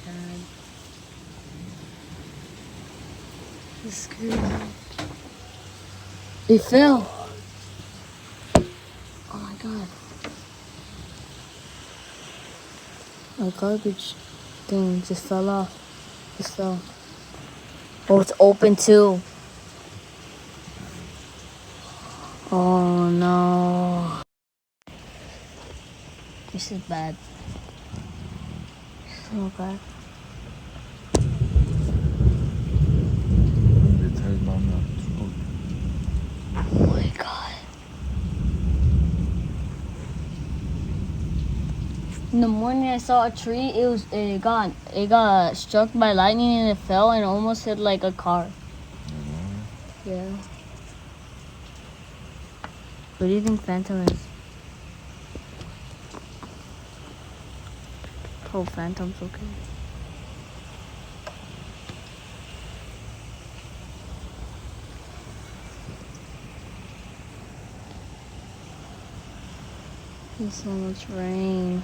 god. It's scary. It fell. Oh my god. A garbage thing just fell off. Just fell. Oh, it's open too. Oh no. This is bad. So bad. Oh my god. In the morning I saw a tree. It got struck by lightning and it fell and almost hit like a car. Yeah. What do you think Phantom is? Hope Phantom's okay. There's so much rain.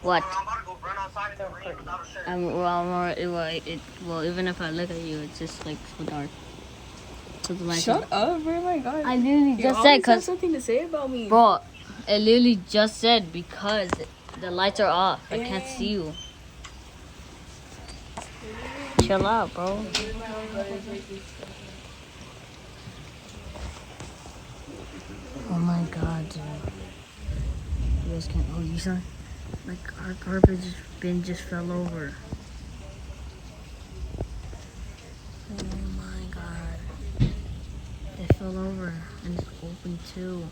What? Well, even if I look at you, it's just like so dark. Shut up, bro. My God. I literally You just always said have because, something to say about me. bro, it literally just said because the lights are off. I can't see you. Chill out, bro. Oh my god, dude. You guys can't. Oh, you saw? Like our garbage bin just fell over. Oh my god. It fell over and it's open too.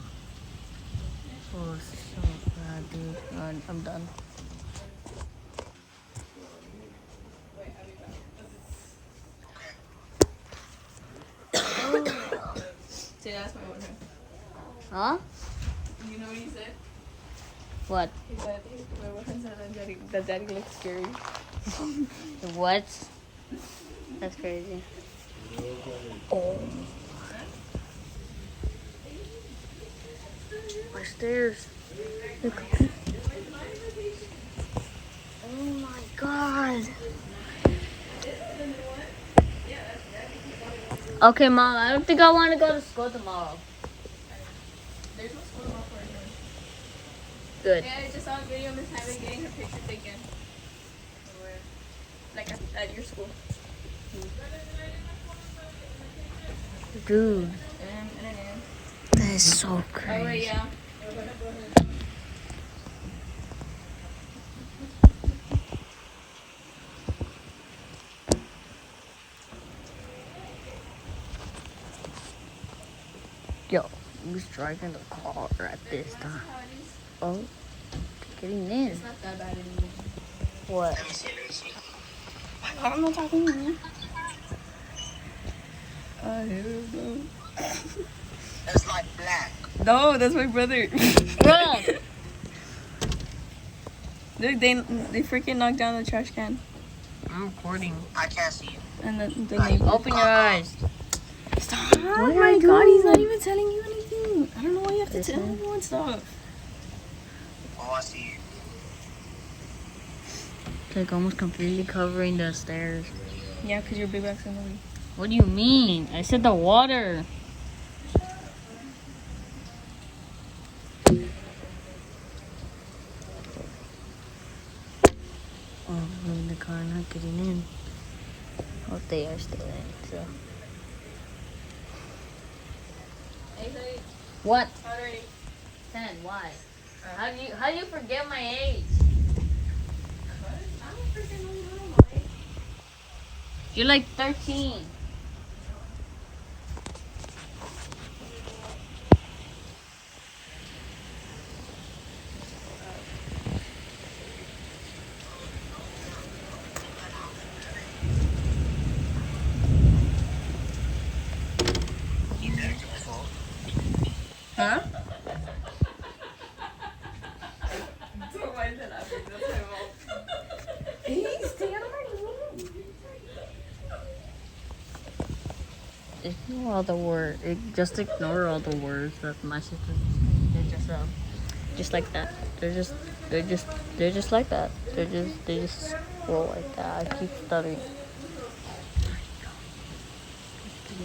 Oh, it's so bad, dude. Alright, I'm done. Say that's my boyfriend. Huh? You know what he said? What? He said my boyfriend said that daddy looks scary. What? That's crazy. Oh. My stairs. Look. Oh my god. Okay, Mom, I don't think I want to go to school tomorrow. There's no school tomorrow for anyone. Good. Yeah, I just saw a video of Miss Hyman getting her picture taken. Like at your school. Dude, And an M. that is so crazy. Oh, wait, yeah. Yo, who's driving the car at this time? Oh, getting in. It's not that bad anymore. What? Let me see. I don't know talking to me. I don't know. It's like black. No, that's my brother. Bro, Look, they freaking knocked down the trash can. I'm recording. I can't see you. And the neighbor. Open your eyes. Stop! Oh my God, he's not even telling you anything. I don't know why you have to tell everyone stuff. Oh, I see you. It's like almost completely covering the stairs. Yeah, because your big bag's in the way. What do you mean? I said the water. Oh, I'm in the car, not getting in. Oh, they are still in, so. What? 10, why? How do you forget my age? I don't freaking know my age. You're like 13. Huh? Hey, stay out of my room. Ignore all the words. Just ignore all the words that my sister. They're just like that. They're just like that. They just roll like that. I keep stuttering.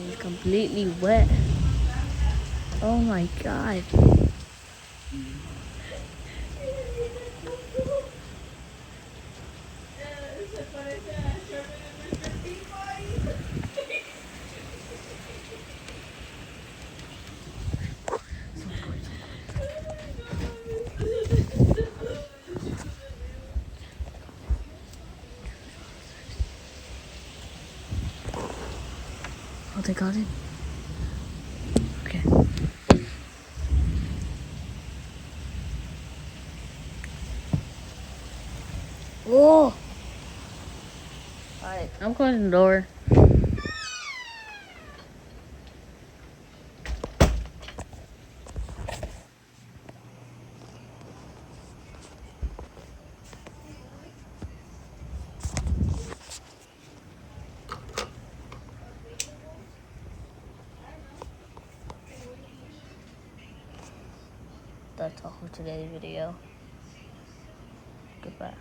It's completely wet. Oh my god. Oh, they got it. Okay. Whoa. Alright, I'm closing the door. That's all for today's video. Goodbye.